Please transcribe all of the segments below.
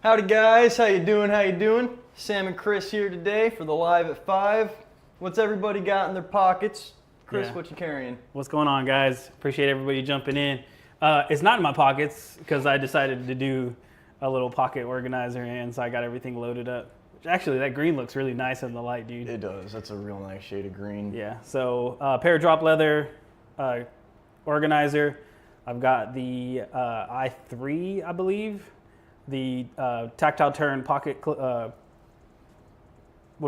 Howdy guys, how you doing? How you doing? Sam and Chris here today for the Live at 5. What's everybody got in their pockets? Chris, what you carrying? What's going on, guys? Appreciate everybody jumping in. It's not in my pockets because I decided to do a little pocket organizer, and so I got everything loaded up. Actually, that green looks really nice in the light, dude. It does. That's a real nice shade of green. Yeah, so pair of drop leather organizer. I've got the i3, I believe. The tactile turn pocket, what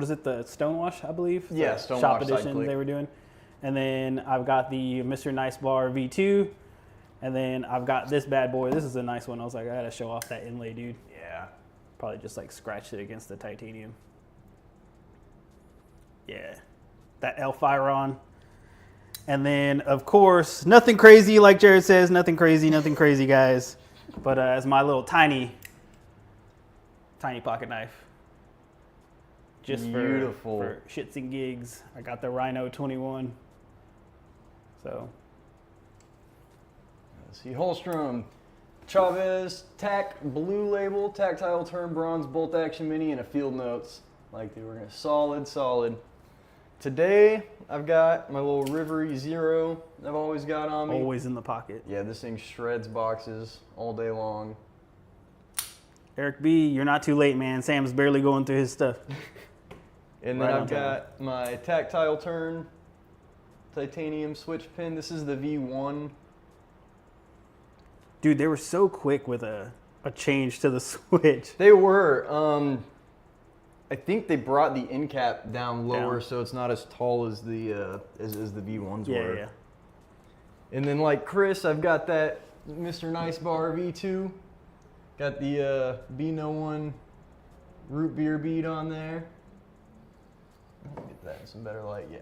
is it, the Stonewash, I believe? Yeah, the Stonewash shop side edition click. they were doing. And then I've got the Mr. Nice Bar V2. And then I've got this bad boy. This is a nice one. I was like, I gotta show off that inlay, dude. Yeah. Probably just like scratched it against the titanium. Yeah, that L-Firon. And then, of course, nothing crazy, like Jared says, nothing crazy, guys. But as my little tiny pocket knife. Just for shits and gigs. I got the Rhino 21. So. Let's see, Holstrom, Chavez, Tac Blue Label, Tactile Turn Bronze Bolt Action Mini, and a Field Notes. Like they were gonna solid. Today, I've got my little Rivery Zero I've always got on me. Always in the pocket. Yeah, this thing shreds boxes all day long. Eric B., you're not too late, man. Sam's barely going through his stuff. And then I've got my Tactile Turn titanium switch pin. This is the V1. Dude, they were so quick with a change to the switch. They were. I think they brought the end cap down lower so it's not as tall as the as the V1s were. Yeah. And then like Chris, I've got that Mr. Nice Bar V2. Got the Be No One root beer bead on there. Let me get that in some better light. Yeah.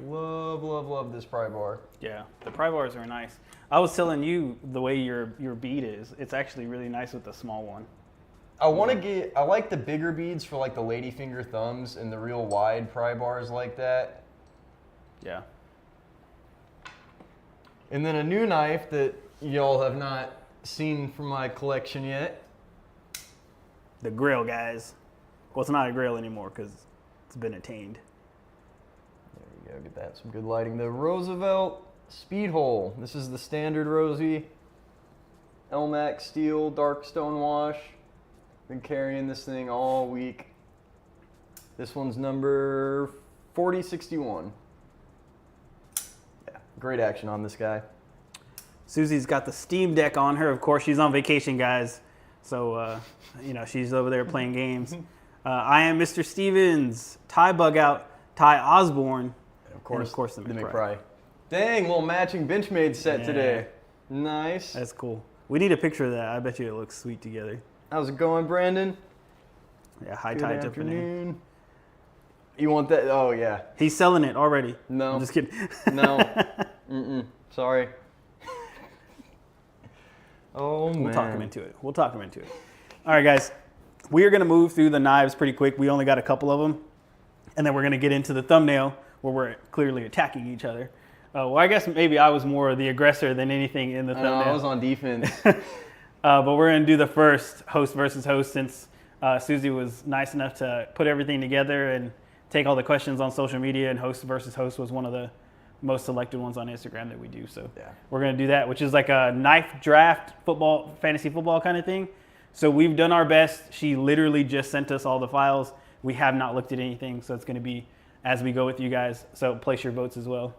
Love this pry bar. Yeah, the pry bars are nice. I was telling you the way your bead is. It's actually really nice with the small one. I like the bigger beads for like the ladyfinger thumbs and the real wide pry bars like that. Yeah. And then a new knife that y'all have not seen from my collection yet. The grill, guys. Well, it's not a grill anymore because it's been attained. There we go, get that, some good lighting. The Roosevelt Speed Hole. This is the standard Rosie. Elmax steel, dark stone wash. Been carrying this thing all week. This one's number 4061. Yeah, great action on this guy. Susie's got the Steam Deck on her. Of course, she's on vacation, guys. So, she's over there playing games. I am Mr. Stevens, Ty Bug Out, Ty Osborne, and of course the McPry. McPry. Dang, little matching Benchmade set today. Nice. That's cool. We need a picture of that. I bet you it looks sweet together. How's it going, Brandon? Yeah, high tide jumping in. You want that? Oh, yeah. He's selling it already. No. I'm just kidding. No. Sorry. Oh, man. We'll talk him into it. All right, guys. We are going to move through the knives pretty quick. We only got a couple of them. And then we're going to get into the thumbnail where we're clearly attacking each other. Well, I guess maybe I was more the aggressor than anything in the thumbnail. I was on defense. But we're going to do the first host versus host since Susie was nice enough to put everything together and take all the questions on social media, and host versus host was one of the most selected ones on Instagram that we do. So we're going to do that, which is like a knife draft football, fantasy football kind of thing. So we've done our best. She literally just sent us all the files. We have not looked at anything, so it's going to be as we go with you guys. So place your votes as well.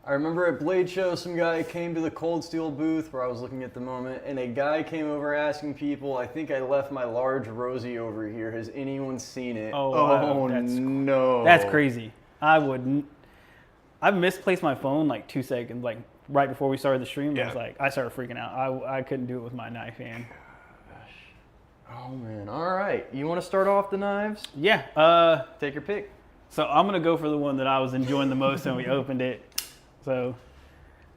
I remember at Blade Show, some guy came to the Cold Steel booth where I was looking at the moment, and a guy came over asking people, I think I left my large Rosie over here. Has anyone seen it? Oh no. That's crazy. I misplaced my phone like 2 seconds, like right before we started the stream. Yeah. I started freaking out. I couldn't do it with my knife hand. Oh, man. All right. You want to start off the knives? Yeah. Take your pick. So I'm going to go for the one that I was enjoying the most when we opened it. So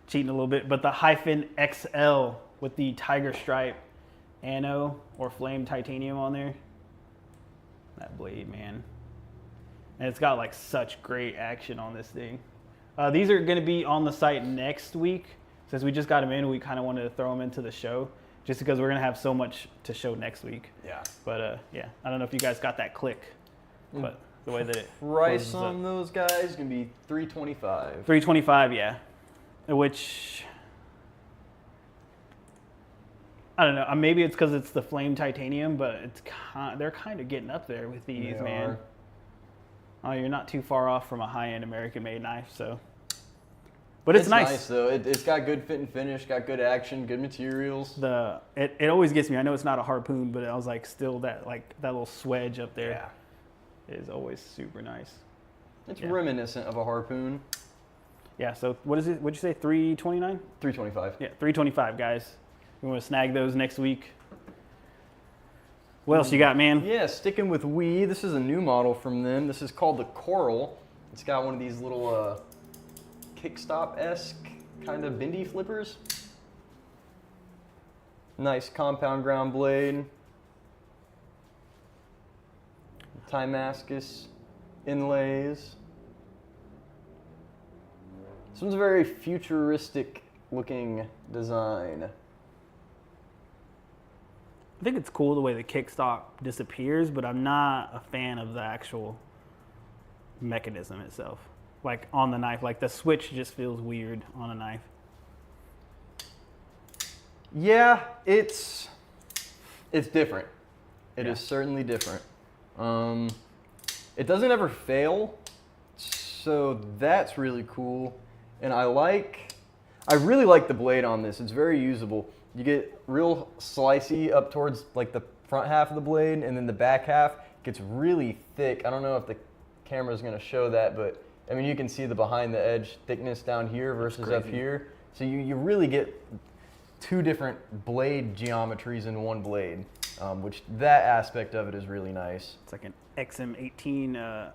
cheating a little bit. But the Hyphen XL with the tiger stripe ano or flame titanium on there. That blade, man. And it's got like such great action on this thing. These are going to be on the site next week. Since we just got them in, we kind of wanted to throw them into the show. just because we're gonna have so much to show next week. Yeah. But yeah, I don't know if you guys got that click, but the way that it price on those guys is gonna be $325. $325, yeah. Which I don't know. Maybe it's because it's the flame titanium, but they're kind of getting up there with these, man. Oh, you're not too far off from a high-end American-made knife, so. But it's nice though. It's got good fit and finish, got good action, good materials. It always gets me. I know it's not a harpoon, but I was like, still that little swedge up there is always super nice. It's reminiscent of a harpoon. Yeah. So what is it? What'd you say? $329? $325. Yeah, $325, guys. We want to snag those next week. What else you got, man? Yeah, sticking with WE, this is a new model from them. This is called the Coral. It's got one of these little kickstop-esque kind of bendy flippers. Nice compound ground blade. Damascus inlays. This one's a very futuristic looking design. I think it's cool the way the kickstop disappears, but I'm not a fan of the actual mechanism itself. Like on the knife, like the switch just feels weird on a knife. Yeah, it's different. It is certainly different. It doesn't ever fail, so that's really cool. And I really like the blade on this. It's very usable. You get real slicey up towards like the front half of the blade, and then the back half gets really thick. I don't know if the camera's gonna show that, but I mean, you can see the behind the edge thickness down here versus up here. So you really get two different blade geometries in one blade, which that aspect of it is really nice. It's like an XM18,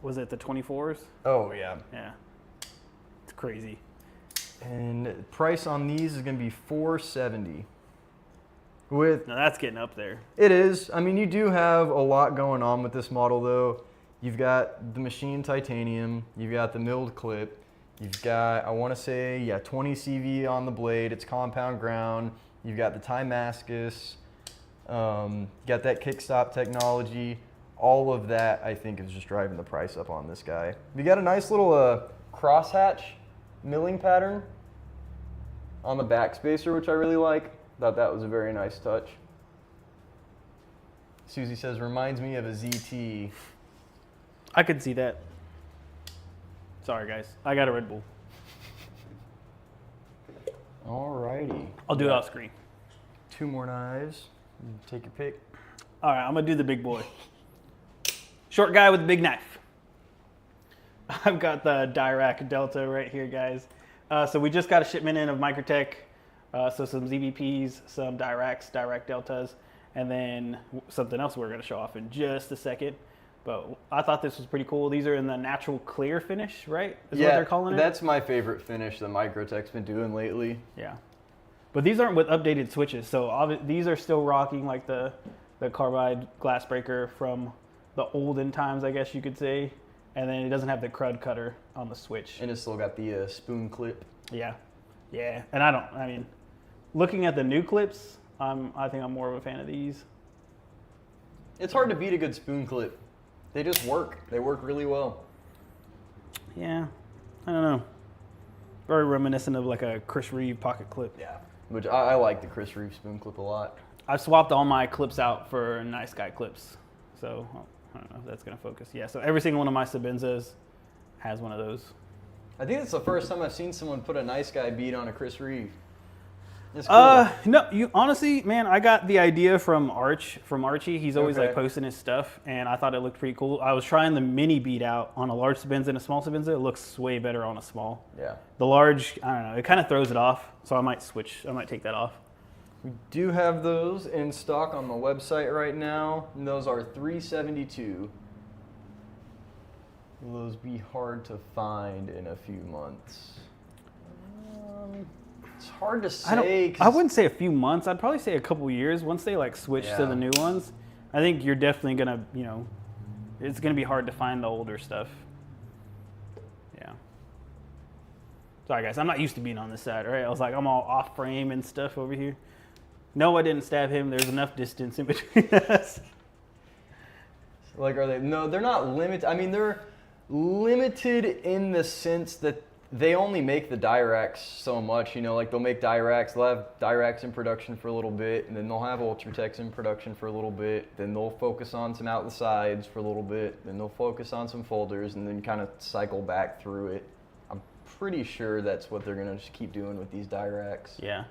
was it the 24s? Oh yeah. Yeah, it's crazy. And price on these is gonna be $470. Now that's getting up there. It is. I mean, you do have a lot going on with this model though. You've got the machined titanium, you've got the milled clip, you've got, I wanna say, 20 CV on the blade, it's compound ground, you've got the Damascus, got that kickstop technology. All of that, I think, is just driving the price up on this guy. You got a nice little crosshatch milling pattern on the back spacer, which I really like. Thought that was a very nice touch. Susie says, reminds me of a ZT. I could see that. Sorry, guys. I got a Red Bull. Alrighty. I'll do it off screen. Two more knives. Take your pick. All right, I'm going to do the big boy. Short guy with a big knife. I've got the Dirac Delta right here, guys. So we just got a shipment in of Microtech. So some ZVPs, some Diracs, Dirac Deltas, and then something else we're going to show off in just a second. But I thought this was pretty cool. These are in the natural clear finish, right? Is what they're calling it? That's my favorite finish that Microtech's been doing lately. Yeah. But these aren't with updated switches. So these are still rocking like the carbide glass breaker from the olden times, I guess you could say. And then it doesn't have the crud cutter on the switch. And it's still got the spoon clip. Yeah. Yeah. And I mean, looking at the new clips, I think I'm more of a fan of these. It's hard to beat a good spoon clip. They just work. They work really well. Yeah. I don't know. Very reminiscent of like a Chris Reeve pocket clip. Yeah. Which I like the Chris Reeve spoon clip a lot. I've swapped all my clips out for Nice Guy clips. So I don't know if that's going to focus. Yeah, so every single one of my Sabenzas has one of those. I think it's the first time I've seen someone put a Nice Guy bead on a Chris Reeve. It's cool. No, you honestly, man, I got the idea from Archie. He's always like posting his stuff, and I thought it looked pretty cool. I was trying the mini bead out on a large Sabenza and a small Sabenza. It looks way better on a small. Yeah. The large, I don't know, it kind of throws it off, so I might switch. I might take that off. We do have those in stock on the website right now, and those are $372. Will those be hard to find in a few months? It's hard to say. I wouldn't say a few months. I'd probably say a couple years. Once they like switch to the new ones, I think you're definitely gonna, it's gonna be hard to find the older stuff. Yeah. Sorry guys, I'm not used to being on this side, right? I was like, I'm all off frame and stuff over here. No, I didn't stab him. There's enough distance in between us. Like, are they? No, they're not limited. I mean, they're limited in the sense that they only make the Diracs so much. You know, like they'll make Diracs. They'll have Diracs in production for a little bit, and then they'll have Ultratechs in production for a little bit. Then they'll focus on some out the sides for a little bit. Then they'll focus on some folders, and then kind of cycle back through it. I'm pretty sure that's what they're gonna just keep doing with these Diracs. Yeah.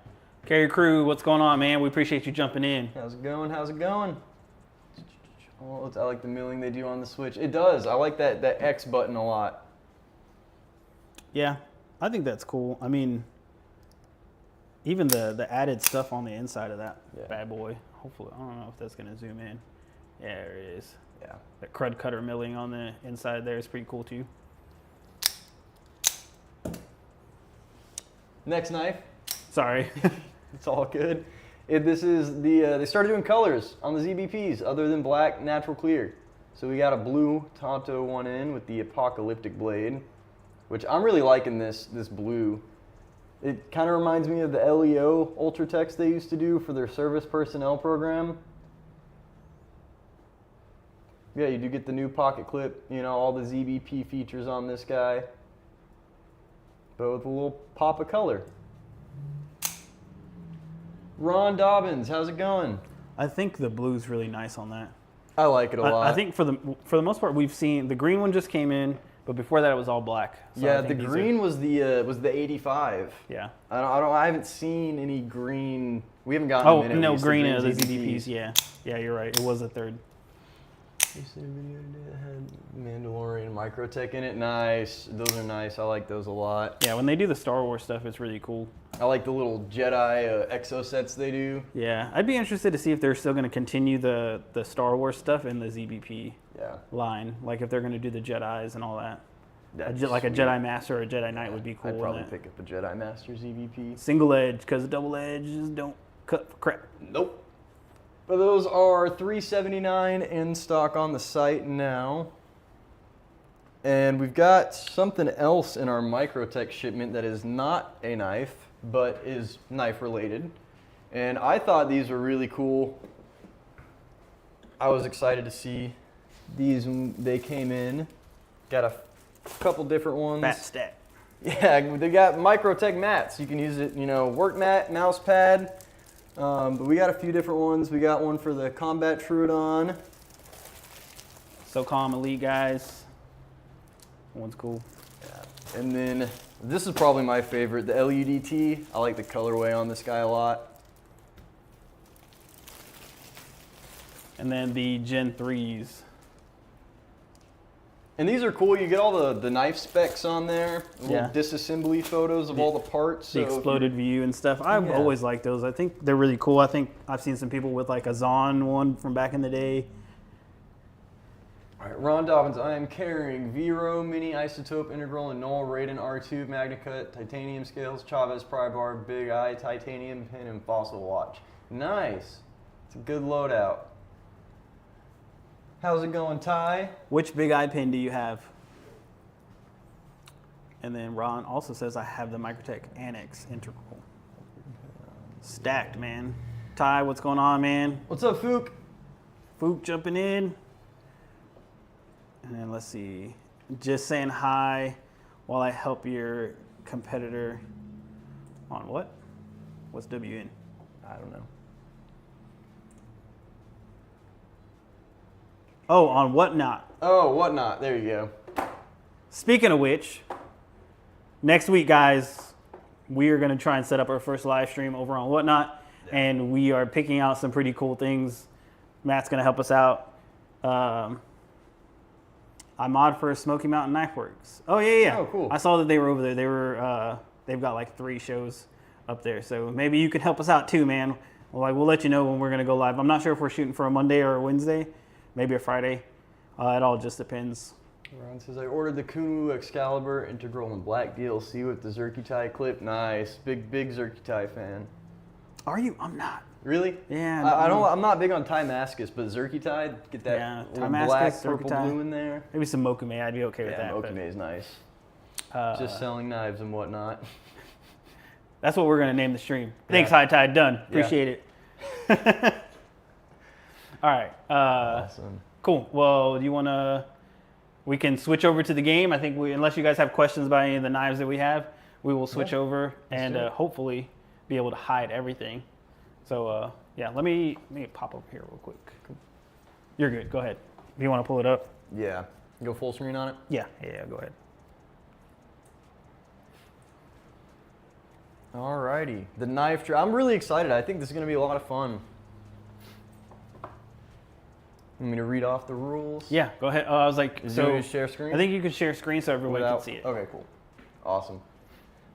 Carrier Crew, what's going on, man? We appreciate you jumping in. How's it going? How's it going? Oh, I like the milling they do on the Switch. It does. I like that X button a lot. Yeah, I think that's cool. I mean, even the added stuff on the inside of that bad boy. Hopefully, I don't know if that's going to zoom in. Yeah, there it is. Yeah. The crud cutter milling on the inside there is pretty cool too. Next knife. Sorry. It's all good. This is they started doing colors on the ZBPs other than black, natural clear. So we got a blue Tonto one in with the Apocalyptic blade, which I'm really liking this blue. It kind of reminds me of the LEO Ultratechs they used to do for their service personnel program. Yeah, you do get the new pocket clip, you know, all the ZBP features on this guy, but with a little pop of color. Ron Dobbins, how's it going? I think the blue's really nice on that. I like it a lot. I think for the most part, we've seen the green one just came in, but before that it was all black. So yeah, the green was the 85. Yeah. I haven't seen any green. We haven't gotten them in no, least, green in the ZBPs. ZBPs. Yeah, you're right. It was the third. You seen a video today that had Mandalorian Microtech in it? Nice. Those are nice. I like those a lot. Yeah, when they do the Star Wars stuff, it's really cool. I like the little Jedi exo sets they do. Yeah, I'd be interested to see if they're still going to continue the Star Wars stuff in the ZBP line. Like if they're going to do the Jedis and all that. Like a Jedi Master or a Jedi Knight would be cool. I'd probably pick up the Jedi Master ZBP. Single edge, because double edges don't cut for crap. Nope. But those are $379 in stock on the site now. And we've got something else in our Microtech shipment that is not a knife, but is knife related. And I thought these were really cool. I was excited to see these when they came in. Got a couple different ones. Bat stat. Yeah, they got Microtech mats. You can use it, you know, work mat, mouse pad. But we got a few different ones. We got one for the Combat Trudon. SOCOM Elite guys. That one's cool. Yeah. And then this is probably my favorite, the LUDT. I like the colorway on this guy a lot. And then the Gen 3s. And these are cool. You get all the knife specs on there, little disassembly photos of all the parts. The exploded view and stuff. I've always liked those. I think they're really cool. I think I've seen some people with like a Zon one from back in the day. All right, Ron Dobbins, I am carrying Vero Mini Isotope Integral and Null Raiden R2 MagnaCut Titanium Scales, Chavez Pry Bar, Big Eye Titanium Pin, and Fossil Watch. Nice. It's a good loadout. How's it going, Ty? Which Big Eye pin do you have? And then Ron also says, I have the Microtech Annex Integral. Stacked, man. Ty, what's going on, man? What's up, Fook? Fook jumping in. And then let's see. Just saying hi while I help your competitor on what? What's WN? I don't know. Oh, on Whatnot. Oh, Whatnot. There you go. Speaking of which, next week, guys, we are going to try and set up our first live stream over on Whatnot, and we are picking out some pretty cool things. Matt's going to help us out. I mod for Smoky Mountain Knife Works. Oh, yeah. Oh, cool. I saw that they were over there. They were, they've got like 3 shows up there, so maybe you can help us out too, man. We'll let you know when we're going to go live. I'm not sure if we're shooting for a Monday or a Wednesday. Maybe a Friday. It all just depends. Ron says, I ordered the Kunwu Excalibur Integral and Black DLC with the Zerkitai clip. Nice. Big Zerkitai fan. Are you? I'm not. Really? Yeah. I'm not big on Timascus, but Zerkitai, get that little black, purple, blue in there. Maybe some Mokume. I'd be okay with that. Mokume is nice. Just selling knives and whatnot. That's what we're going to name the stream. Thanks, High Tide. Done. Appreciate it. All right. Awesome. Cool. Well, do you want to? We can switch over to the game. I think unless you guys have questions about any of the knives that we have, we will switch over and hopefully be able to hide everything. So yeah, let me pop over here real quick. You're good. Go ahead. If you want to pull it up. Yeah. Go full screen on it? Yeah. Go ahead. Alrighty. The knife draft. I'm really excited. I think this is going to be a lot of fun. Want me to read off the rules? Yeah, go ahead. I was like, Is you share screen? I think you can share screen so everybody can see it. Okay, cool. Awesome.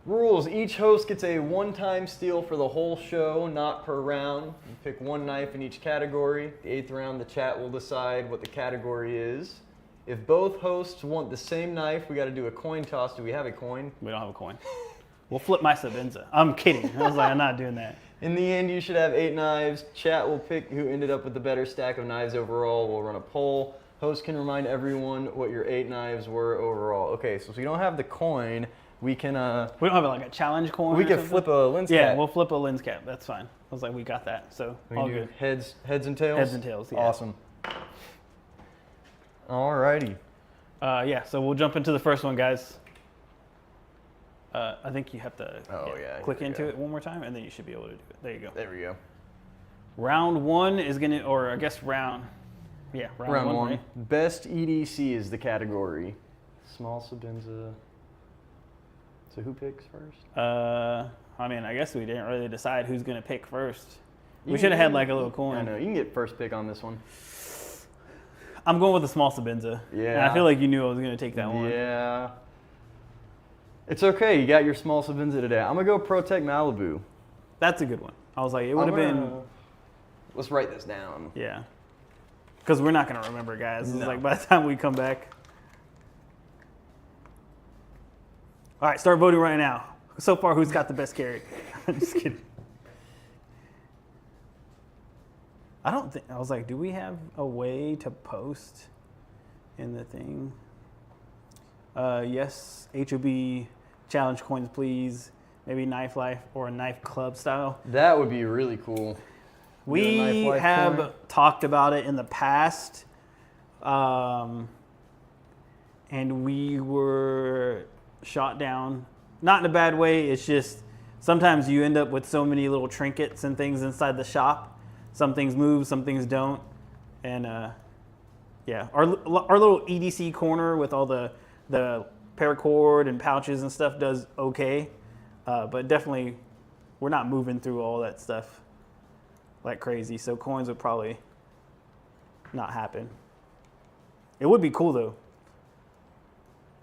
Rules. Each host gets a one-time steal for the whole show, not per round. You pick one knife in each category. The 8th round, the chat will decide what the category is. If both hosts want the same knife, we got to do a coin toss. Do we have a coin? We don't have a coin. We'll flip my Sabenza. I'm kidding. I was like, I'm not doing that. In the end, you should have 8 knives. Chat will pick who ended up with the better stack of knives overall. We'll run a poll. Host can remind everyone what your 8 knives were overall. Okay, so if you don't have the coin, we can... we don't have like a challenge coin. We can flip a lens cap. Yeah, we'll flip a lens cap. That's fine. I was like, we got that. So all good. Heads and tails? Heads and tails, yeah. Awesome. Alrighty. Yeah, so we'll jump into the first one, guys. I think you have to click into it one more time, and then you should be able to do it. There you go. There we go. Round 1 is going to, or I guess round one. Right? Best EDC is the category. Small Sabenza. So who picks first? I mean, I guess we didn't really decide who's going to pick first. We should have had like a little coin. I know. You can get first pick on this one. I'm going with the small Sabenza. Yeah. And I feel like you knew I was going to take that one. Yeah. It's okay. You got your small Sabenza today. I'm going to go Protect Malibu. That's a good one. I was like, it would have been... Let's write this down. Yeah. Because we're not going to remember, guys. It's No. like by the time we come back. All right, start voting right now. So far, who's got the best carry? I'm just kidding. I was like, do we have a way to post in the thing? Yes, HOB challenge coins, please. Maybe Knife Life or a Knife Club style. That would be really cool. We have talked about it in the past, and we were shot down. Not in a bad way. It's just sometimes you end up with so many little trinkets and things inside the shop. Some things move, some things don't. And yeah, our little EDC corner with all the paracord and pouches and stuff does okay. But definitely, we're not moving through all that stuff like crazy. So coins would probably not happen. It would be cool though.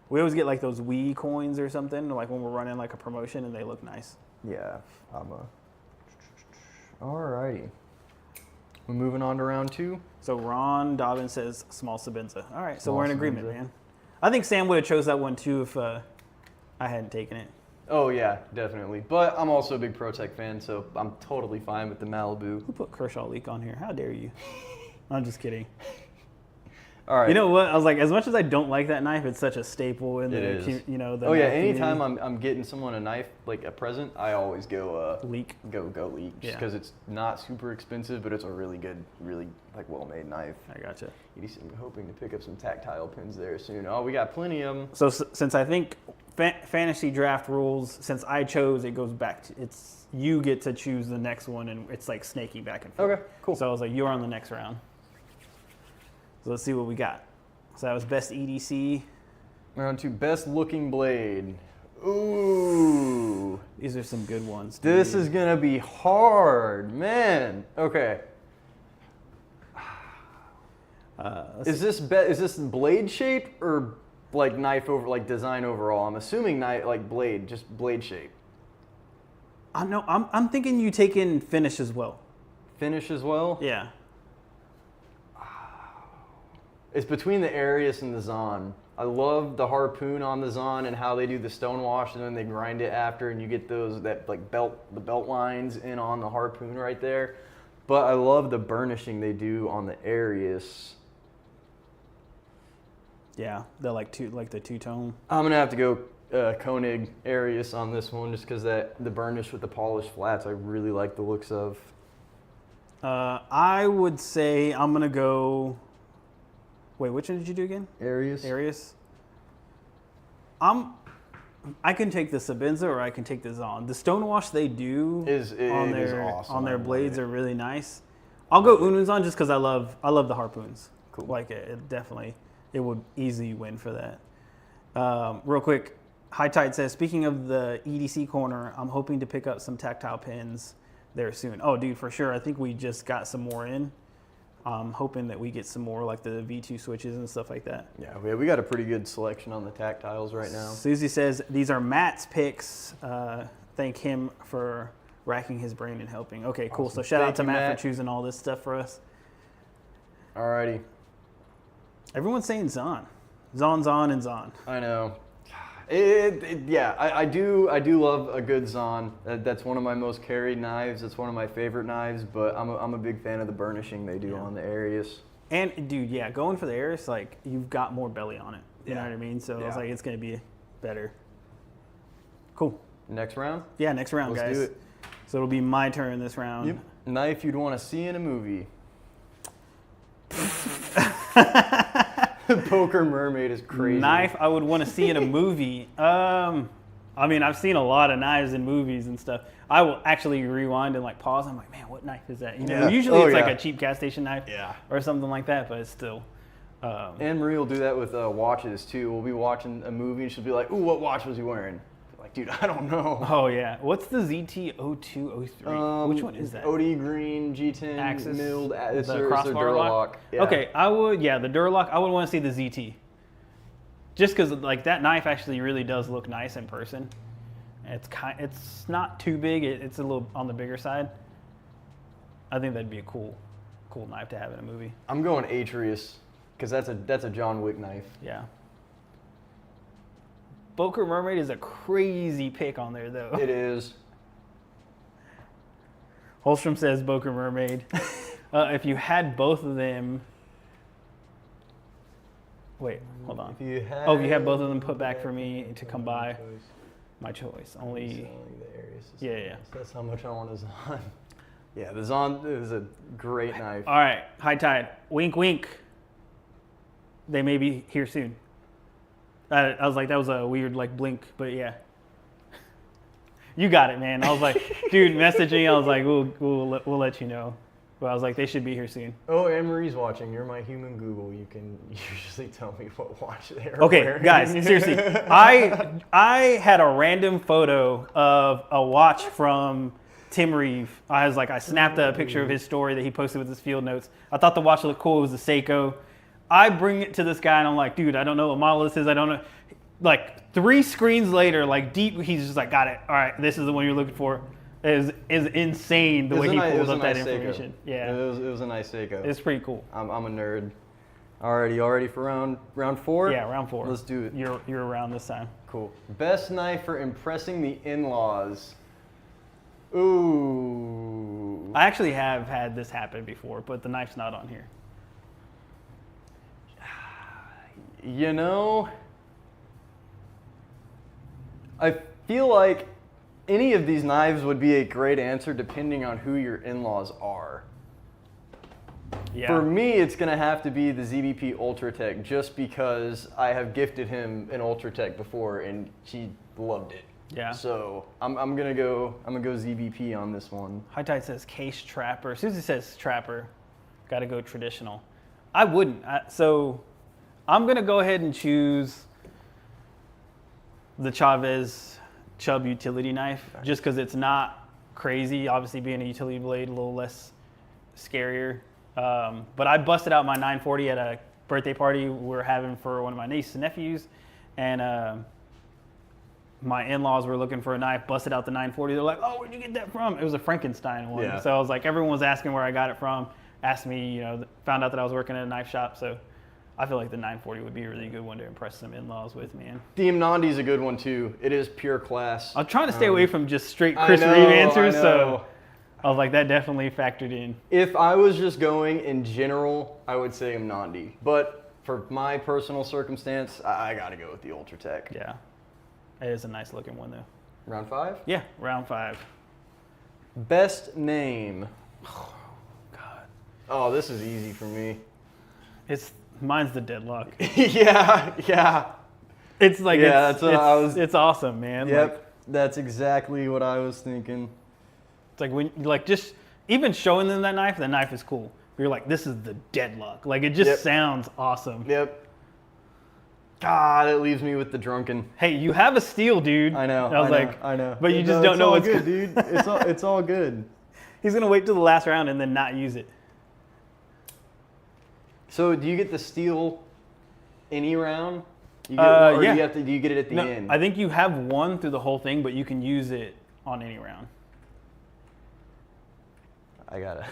We always get like those Wii coins or something, like when we're running like a promotion and they look nice. Yeah, Alrighty. We're moving on to round 2. So Ron Dobbins says small Sabenza. All right, so we're in agreement, man. I think Sam would have chose that one too if I hadn't taken it. Oh yeah, definitely. But I'm also a big Protect fan, so I'm totally fine with the Malibu. Who put Kershaw Leak on here? How dare you? I'm just kidding. All right. You know what? I was like, as much as I don't like that knife, it's such a staple in the the oh yeah, anytime I'm getting someone a knife, like a present, I always go Leak. Go Leak, just because it's not super expensive, but it's a really good, really like well-made knife. I gotcha. I'm hoping to pick up some tactile pins there soon. Oh, we got plenty of them. So since I think fantasy draft rules, since I chose, it goes back to it's you get to choose the next one, and it's like snaking back and forth. Okay, cool. So I was like, you're on the next round. So let's see what we got. So that was best EDC. Round 2, best looking blade. Ooh. These are some good ones. Dude. This is gonna be hard, man. Okay. Is this blade shape or like knife over like design overall? I'm assuming knife like blade, just blade shape. I know. I'm thinking you take in finish as well. Finish as well? Yeah. It's between the Arius and the Zahn. I love the harpoon on the Zahn and how they do the stone wash and then they grind it after and you get the belt lines in on the harpoon right there. But I love the burnishing they do on the Arius. Yeah, they're like the two-tone. I'm gonna have to go Koenig Arius on this one just because the burnish with the polished flats I really like the looks of. I would say I'm going to go... Wait, which one did you do again? Arius. I can take the Sabenza or I can take the Zon. The Stonewash they do is awesome. on their blades are really nice. I'll go Ununzon just because I love the harpoons. Cool. Like it would easily win for that. Real quick, High Tide says, speaking of the EDC corner, I'm hoping to pick up some tactile pins there soon. Oh, dude, for sure. I think we just got some more in. I'm hoping that we get some more like the V2 switches and stuff like that. Yeah, we got a pretty good selection on the tactiles right now. Susie says, these are Matt's picks. Thank him for racking his brain and helping. Okay, cool. Awesome. So shout out to Thank you, Matt for choosing all this stuff for us. Alrighty. Everyone's saying Zon. Zon, and Zon. I know. I do love a good Zon. That's one of my most carried knives. It's one of my favorite knives, but I'm a big fan of the burnishing they do on the Arius. And dude, going for the Arius, like you've got more belly on it. You know what I mean? So I was like, it's gonna be better. Cool. Next round? Yeah, next round, Let's guys. do it. So it'll be my turn this round. Yep. Knife you'd want to see in a movie. Poker Mermaid is crazy. Knife I would want to see in a movie. I mean, I've seen a lot of knives in movies and stuff. I will actually rewind and like pause. I'm like, man, what knife is that? You know, usually it's like a cheap gas station knife or something like that, but it's still. Anne Marie will do that with watches too. We'll be watching a movie and she'll be like, ooh, what watch was he wearing? Like, dude, I don't know. Oh, yeah. What's the ZT0203? Which one is that? OD Green, G10, Axis, milled. It's the their crossbar lock? Yeah. Okay, the Duralock, I would want to see the ZT. Just because, like, that knife actually really does look nice in person. It's not too big. It's a little on the bigger side. I think that'd be a cool knife to have in a movie. I'm going Atrius because that's a John Wick knife. Yeah. Poker Mermaid is a crazy pick on there, though. It is. Holstrom says Poker Mermaid. If you had both of them... Wait, hold on. If you had both of them put back for me to come by, my choice. Only... Yeah. That's how much I want a Zon. Yeah, the Zon is a great knife. All right, High Tide. Wink, wink. They may be here soon. I was like, that was a weird like blink, but yeah. You got it, man. I was like, dude, message me. I was like, we'll let you know. But I was like, they should be here soon. Oh, Anne Marie's watching. You're my human Google. You can usually tell me what watch they're okay, wearing. guys, seriously. I had a random photo of a watch from Tim Reeve. I snapped a picture of his story that he posted with his field notes. I thought the watch looked cool. It was a Seiko. I bring it to this guy and I'm like, dude, I don't know what model this is. I don't know. Like 3 screens later, like deep, he's just like, got it. All right, this is the one you're looking for. Is insane the way he pulls up that information. Yeah, it was a nice Seiko. It's pretty cool. I'm a nerd. Alrighty, you all ready for round 4? Yeah, round 4. Let's do it. You're around this time. Cool. Best knife for impressing the in-laws. Ooh. I actually have had this happen before, but the knife's not on here. You know, I feel like any of these knives would be a great answer depending on who your in-laws are. Yeah. For me, it's going to have to be the ZBP Ultratech just because I have gifted him an Ultratech before and he loved it. Yeah. So I'm gonna go ZBP on this one. High Tide says case trapper. Susie says trapper. Got to go traditional. I wouldn't. So I'm gonna go ahead and choose the Chavez Chubb utility knife, just because it's not crazy. Obviously, being a utility blade, a little less scarier. But I busted out my 940 at a birthday party we were having for one of my nieces and nephews, and my in-laws were looking for a knife, busted out the 940. They're like, oh, where'd you get that from? It was a Frankenstein one. Yeah. So I was like, everyone was asking where I got it from, asked me, found out that I was working at a knife shop. So I feel like the 940 would be a really good one to impress some in-laws with, man. The Mnandi's a good one too. It is pure class. I'm trying to stay away from just straight Chris Reeve answers, so I was like, that definitely factored in. If I was just going in general, I would say Mnandi. But for my personal circumstance, I gotta go with the Ultratech. Yeah. It is a nice looking one though. Round 5? Yeah, round 5. Best name. Oh, God. Oh, this is easy for me. Mine's the deadlock. yeah. It's like Yeah, it's awesome, man. Yep, Like, that's exactly what I was thinking. it's like when just even showing them that knife is cool. You're like, this is the deadlock. Like it just sounds awesome. Yep. God, it leaves me with the drunken. Hey, you have a steel, dude. I know. I know. But you just don't know what's good, dude. It's all good. He's gonna wait till the last round and then not use it. So, do you get the steal any round? Or yeah. do you get it at the end? I think you have one through the whole thing, but you can use it on any round. I gotta.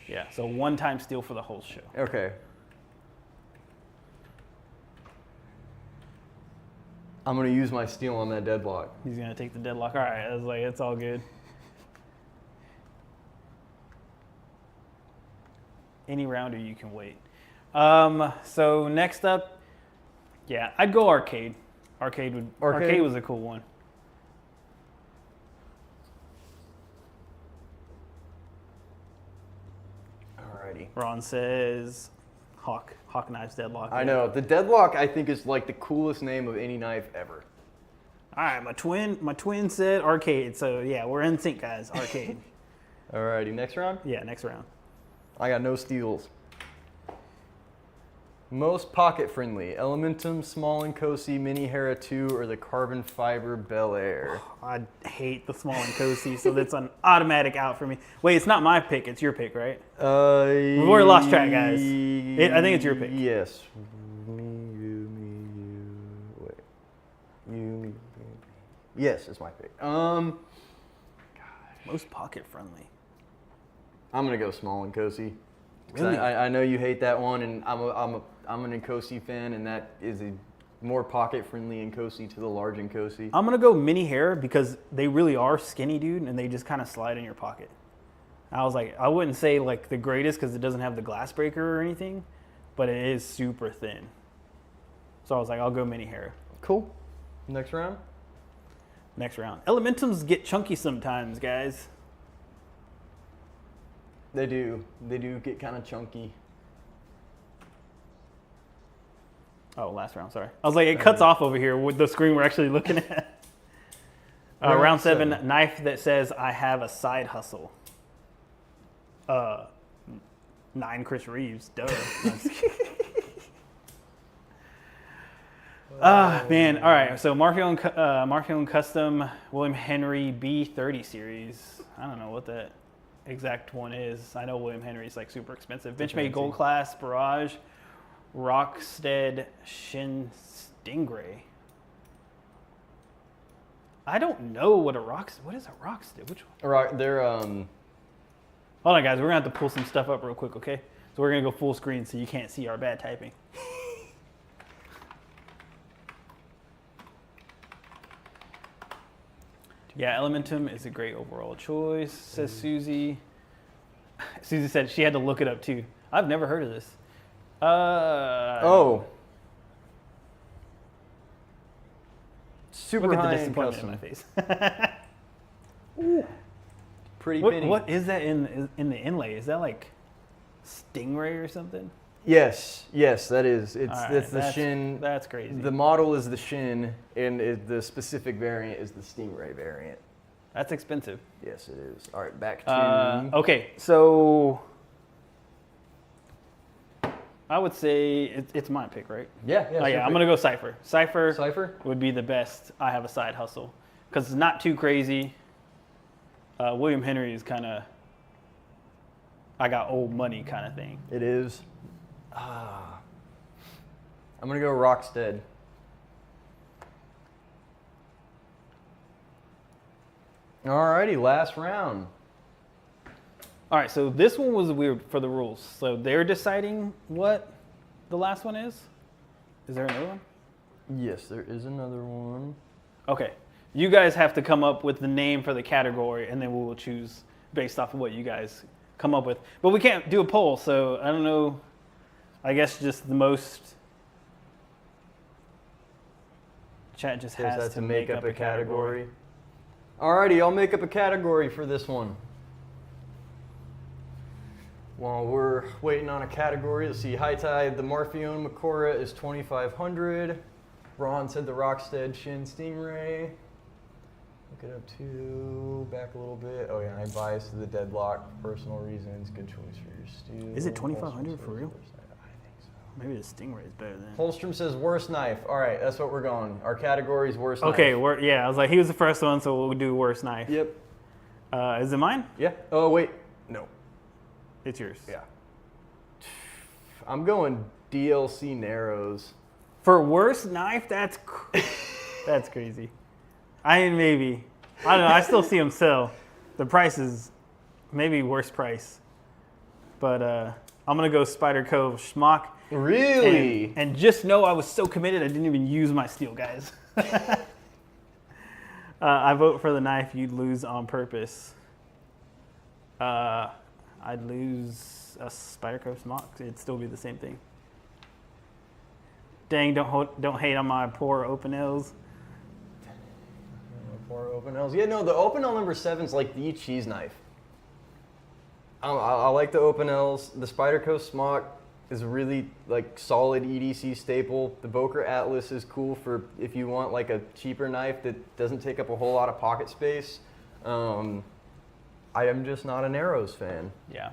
Yeah, so one time steal for the whole show. Okay. I'm gonna use my steal on that deadlock. He's gonna take the deadlock. All right, I was like, it's all good. Any round or you can wait. So next up, yeah, I'd go arcade. Arcade was a cool one. Alrighty. Ron says Hawk Knife's deadlock. I know. The deadlock I think is like the coolest name of any knife ever. All right, my twin said arcade. So yeah, we're in sync, guys. Arcade. Alrighty, next round? Yeah, next round. I got no steals. Most pocket friendly, Elementum, Small and Cosi, Mini Hera 2, or the Carbon Fiber Bel Air. I hate the Small and Cosi, so that's an automatic out for me. Wait, it's not my pick, it's your pick, right? We've already lost track, guys. I think it's your pick. Yes. Me. Wait. Me. Yes, it's my pick. Gosh. Most pocket friendly. I'm gonna go Small and Cosi. Really? I know you hate that one, and I'm an Nkosi fan, and that is a more pocket friendly Nkosi to the large Nkosi. I'm gonna go Mini Hair because they really are skinny, dude, and they just kind of slide in your pocket. I was like, I wouldn't say like the greatest because it doesn't have the glass breaker or anything, but it is super thin. So I was like, I'll go Mini Hair. Cool. Next round. Next round. Elementums get chunky sometimes, guys. They do. They do get kind of chunky. Oh, last round, sorry. I was like, it cuts off over here with the screen we're actually looking at. Round 7, knife that says, I have a side hustle. 9 Chris Reeves, duh. Man, all right, so Marfion Custom William Henry B30 series. I don't know what that exact one is. I know William Henry's like super expensive. Benchmade Gold Class Barrage Rockstead Shin Stingray. I don't know what what is a Rockstead? Which one? They're Hold on, guys. We're gonna have to pull some stuff up real quick, okay? So we're gonna go full screen so you can't see our bad typing. Yeah, Elementum is a great overall choice, says Susie. Susie said she had to look it up too. I've never heard of this. Super look at the high disappointment custom. in my face. Ooh. Pretty penny. What is that in the inlay? Is that like Stingray or something? Yes, that is. It's All right, that's the Shin. That's crazy. The model is the Shin, and the specific variant is the Stingray variant. That's expensive. Yes, it is. All right, back to. Okay, so I would say it's my pick, right? Yeah. Oh yeah, I'm gonna go Cypher. Cypher would be the best. I have a side hustle because it's not too crazy. William Henry is kind of I got old money kind of thing. It is. I'm gonna go Rockstead. Alrighty, last round. All right, so this one was weird for the rules. So they're deciding what the last one is. Is there another one? Yes, there is another one. Okay, you guys have to come up with the name for the category, and then we will choose based off of what you guys come up with. But we can't do a poll, so I don't know. I guess just the most. Chat just has to make up a category. Alrighty, I'll make up a category for this one. While we're waiting on a category, let's see. High Tide, the Marfione Macora is 2,500. Ron said the Rockstead Shin Stingray. Look it up too. Back a little bit. Oh yeah, I'm biased to the Deadlock for personal reasons. Good choice for your stew. Is it 2,500 for real? I think so. Maybe the Stingray is better than. Holstrom says worst knife. All right, that's what we're going. Our category is worst knife. Okay, yeah, I was like, he was the first one, so we'll do worst knife. Yep. Is it mine? Yeah. Oh wait, no. It's yours. Yeah. I'm going DLC Narrows. For worst knife, that's crazy. I don't know. I still see them sell. The price is maybe worst price, but I'm gonna go Spider Cove Schmock. Really? And just know I was so committed I didn't even use my steel, guys. I vote for the knife. You'd lose on purpose. I'd lose a Spider Cove Schmock. It'd still be the same thing. Dang! Don't hate on my poor open L's. Poor open L's. Yeah, no, the open L number 7's like the cheese knife. I like the open L's. The Spider Coast Smock is a really like solid EDC staple. The Boker Atlas is cool for if you want like a cheaper knife that doesn't take up a whole lot of pocket space. I am just not an Arrows fan. Yeah.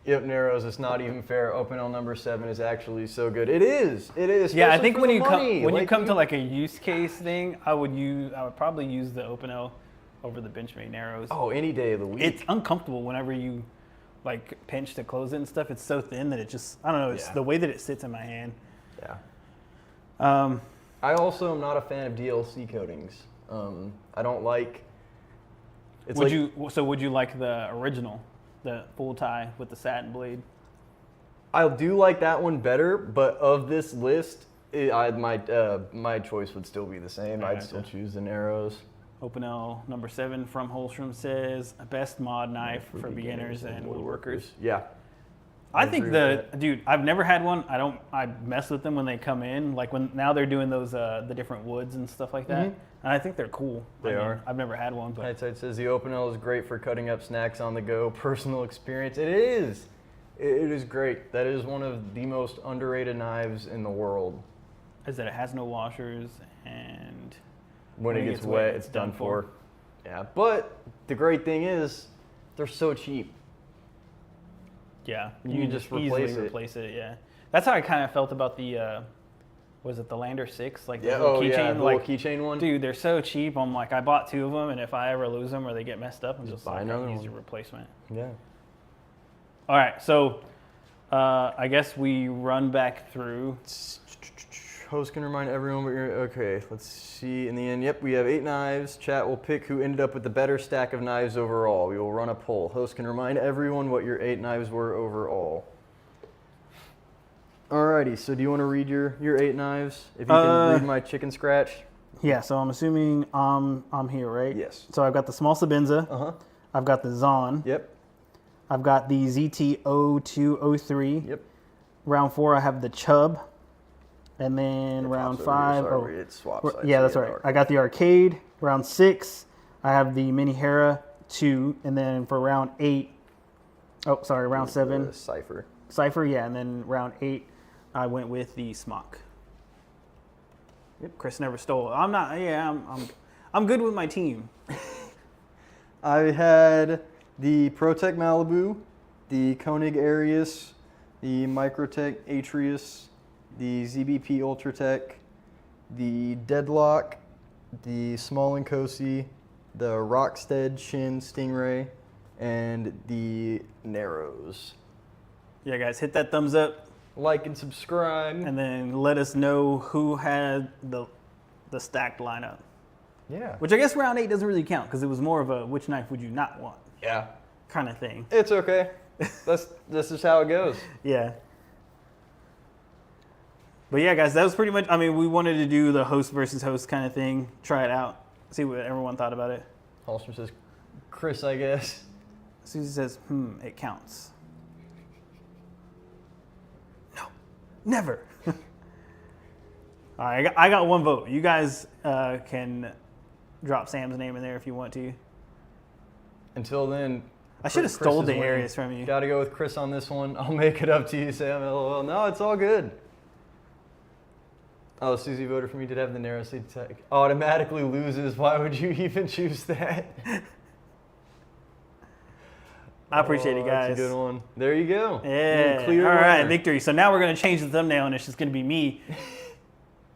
Yep, Narrows. It's not even fair. Open L number 7 is actually so good. It is. It is. Yeah, I think when you come come to like a use case thing, I would probably use the Open L over the Benchmade Narrows. Oh, any day of the week. It's uncomfortable whenever you like pinch to close it and stuff. It's so thin that it just, I don't know, it's the way that it sits in my hand. Yeah. I also am not a fan of DLC coatings. I don't like. Would you like the original, the full tie with the satin blade? I do like that one better, but of this list, my choice would still be the same. I'd still choose the Narrows. Open L number 7 from Holstrom says best mod knife for beginners and woodworkers. Yeah. I think dude, I've never had one. I mess with them when they come in. Like now they're doing those the different woods and stuff like that. Mm-hmm. And I think they're cool. They are. I've never had one, but Hindsight says the Open L is great for cutting up snacks on the go. Personal experience. It is. It is great. That is one of the most underrated knives in the world. Is that it has no washers and when it gets wet, it's done for. Yeah, but the great thing is they're so cheap. Yeah, you can just replace it. Yeah, that's how I kind of felt about the was it the Lander 6? Like the the little keychain one. Dude, they're so cheap. I'm like, I bought 2 of them, and if I ever lose them or they get messed up, I'm just buy like, another use a one. replacement. Yeah. All right, so I guess we run back through. Host can remind everyone what you're. Okay, let's see. In the end, yep, we have 8 knives. Chat will pick who ended up with the better stack of knives overall. We will run a poll. Host can remind everyone what your 8 knives were overall. Alrighty, so do you want to read your 8 knives? If you can read my chicken scratch. Yeah, so I'm assuming I'm here, right? Yes. So I've got the small Sabinza. Uh-huh. I've got the Zahn. Yep. I've got the ZT0203. Yep. Round 4, I have the Chubb. And then round 5, it swaps. Yeah, that's right. I got the Arcade. Round 6, I have the Mini Hera 2. And then for round 8, round 7. Cypher, yeah. And then round 8, I went with the Smock. Yep. Chris never stole. I'm good with my team. I had the ProTech Malibu, the Koenig Arius, the Microtech Atrius, the ZBP Ultratech, the Deadlock, the Small and Cosi, the Rockstead Shin Stingray, and the Narrows. Yeah, guys, hit that thumbs up. Like and subscribe. And then let us know who had the stacked lineup. Yeah. Which I guess round 8 doesn't really count because it was more of a which knife would you not want Yeah. kind of thing. It's okay. This is how it goes. Yeah. But yeah, guys, that was pretty much, I mean, we wanted to do the host versus host kind of thing, try it out, see what everyone thought about it. Holstrom says, Chris, I guess. Susie says, it counts. No, never. All right, I got 1 vote. You guys can drop Sam's name in there if you want to. until then, I should have stole the areas from you. Got to go with Cris on this one. I'll make it up to you, Sam. LOL. No, it's all good. Oh, Susie voted for me. Did have the narrow seat tech. Automatically loses. Why would you even choose that? I appreciate it, guys. That's a good one. There you go. Yeah. Clear all right, winner. victory. So now we're going to change the thumbnail, and it's just going to be me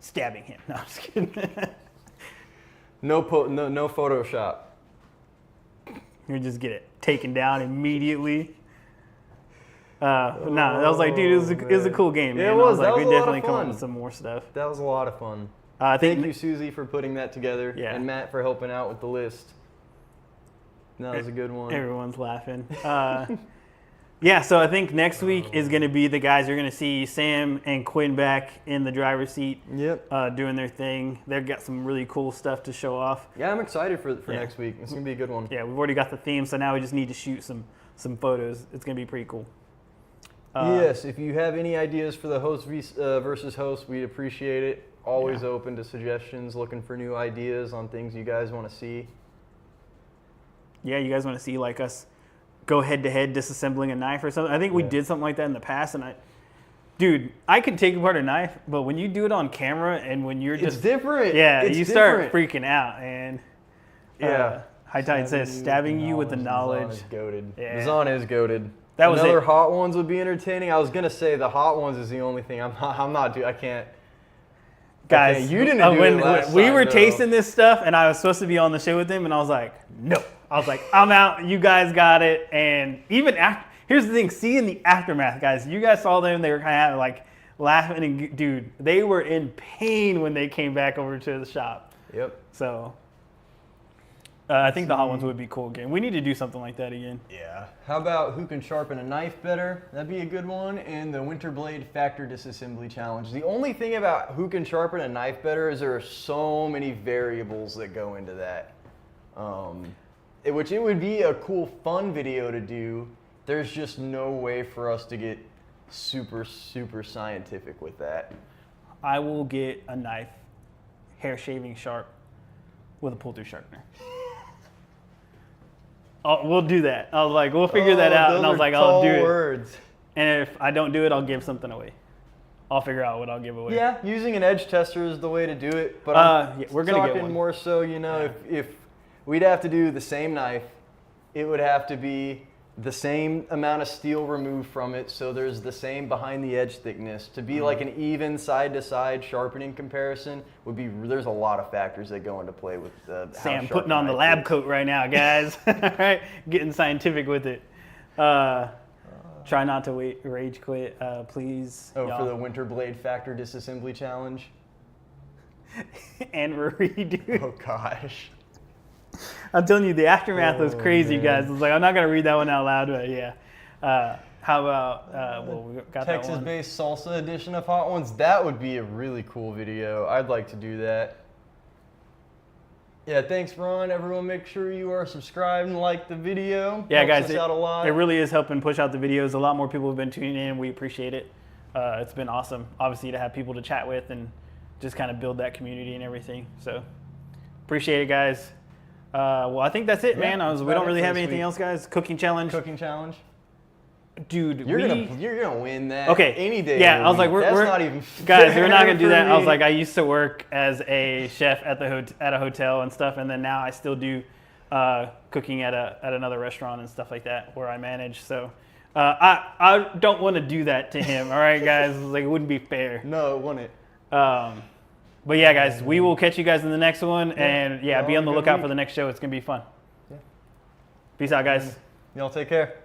stabbing him. No, I'm just kidding. No Photoshop. You just get it taken down immediately. I was like, dude, it was a cool game, man. Yeah, it was. I was like, That we was a lot definitely of come up fun. with some more stuff. That was a lot of fun. Thank you, Susie, for putting that together. Yeah. And Matt for helping out with the list. That was a good one. Everyone's laughing. Yeah, so I think next week is going to be the guys. You're going to see Sam and Quinn back in the driver's seat. Yep. Doing their thing. They've got some really cool stuff to show off. Yeah, I'm excited for next week. It's going to be a good one. Yeah, we've already got the theme, so now we just need to shoot some photos. It's going to be pretty cool. Yes, if you have any ideas for the host versus host, we'd appreciate it. Always open to suggestions, looking for new ideas on things you guys want to see. Yeah, you guys want to see like us go head-to-head disassembling a knife or something? I think we did something like that in the past, and dude, I can take apart a knife, but when you do it on camera and when you're just... It's different. Yeah, it's you different. start freaking out, and... Yeah. High Tide says, stabbing you with the knowledge. Zahn is goated. Yeah. Zahn is goated. That was Another it. hot ones would be entertaining. I was going to say the hot ones is the only thing I can't... Guys, okay, you didn't do when it last we time, were though. tasting this stuff, and I was supposed to be on the show with him, and I was like, no. I was like, I'm out. You guys got it. And even after, here's the thing, seeing the aftermath, guys. You guys saw them. They were kind of like laughing, and dude, they were in pain when they came back over to the shop. Yep. So I think the hot ones would be cool again. We need to do something like that again. Yeah. How about who can sharpen a knife better? That'd be a good one. And the Winter Blade Factor Disassembly Challenge. The only thing about who can sharpen a knife better is there are so many variables that go into that. Which it would be a cool, fun video to do. There's just no way for us to get super, super scientific with that. I will get a knife, hair shaving sharp, with a pull-through sharpener. We'll do that. I was like, we'll figure that out. And I was like, I'll do it. Words. And if I don't do it, I'll give something away. I'll figure out what I'll give away. Yeah, using an edge tester is the way to do it. But we're gonna get talking one. more so, if we'd have to do the same knife, it would have to be the same amount of steel removed from it, so there's the same behind the edge thickness. To be like an even side to side sharpening comparison would be, there's a lot of factors that go into play with Sam putting on the lab coat right now, guys. All right, getting scientific with it. Try not to rage quit, please. Oh, for the Winter Blade Factor Disassembly Challenge. And redo. Oh gosh. I'm telling you, the aftermath was crazy, guys. I was like, I'm not gonna read that one out loud, but yeah. How about we got that one. Texas-based salsa edition of Hot Ones? That would be a really cool video. I'd like to do that. Yeah, thanks, Ron. Everyone, make sure you are subscribed and like the video. Yeah, Helps guys, us out a lot. it really is helping push out the videos. A lot more people have been tuning in. We appreciate it. It's been awesome, obviously, to have people to chat with and just kind of build that community and everything. So appreciate it, guys. Well, I think that's it, man. We don't really have anything else, guys. Cooking challenge. Cooking challenge. Dude, You're gonna win that. Okay. Any day. Yeah, I was like, that's we're not even guys. We're not gonna do fair that. for I was me. like, I used to work as a chef at at a hotel and stuff, and then now I still do cooking at another restaurant and stuff like that where I manage. So I don't want to do that to him. All right, guys. Like, it wouldn't be fair. No, it wouldn't. But yeah, guys, we will catch you guys in the next one, and yeah, be on the lookout for the next show. It's gonna be fun. Yeah. Peace out, guys. Y'all take care.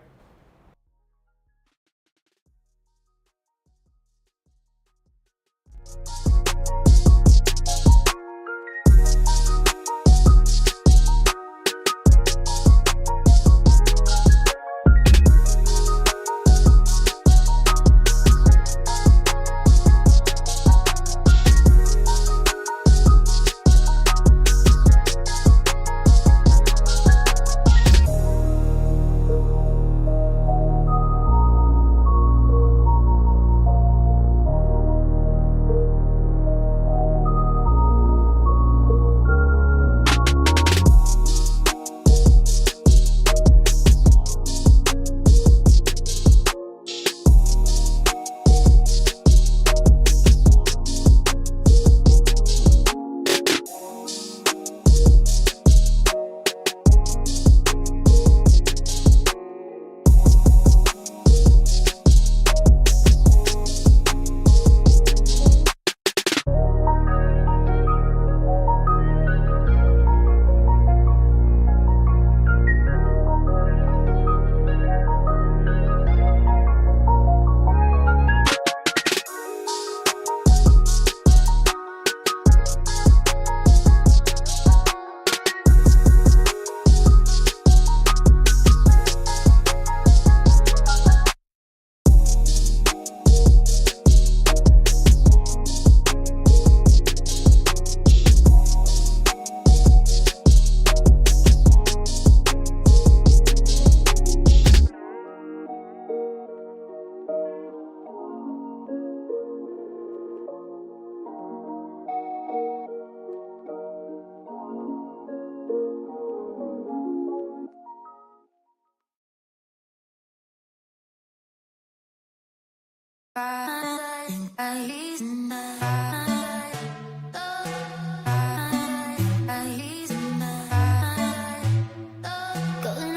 Going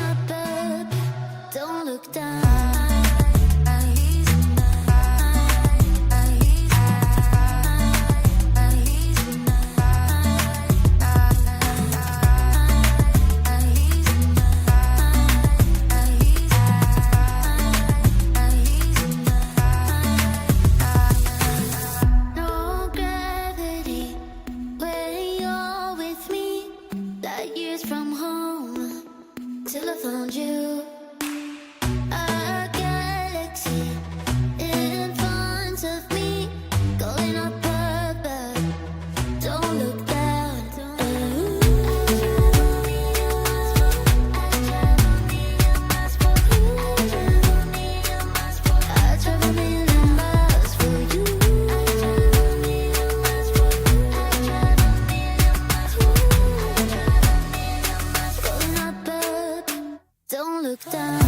up, up, don't look down. No gravity when you're with me. Light years from home till I found you. A galaxy in front of me, going up above. Don't look down. I travel million miles for you. Going up, up, don't look down.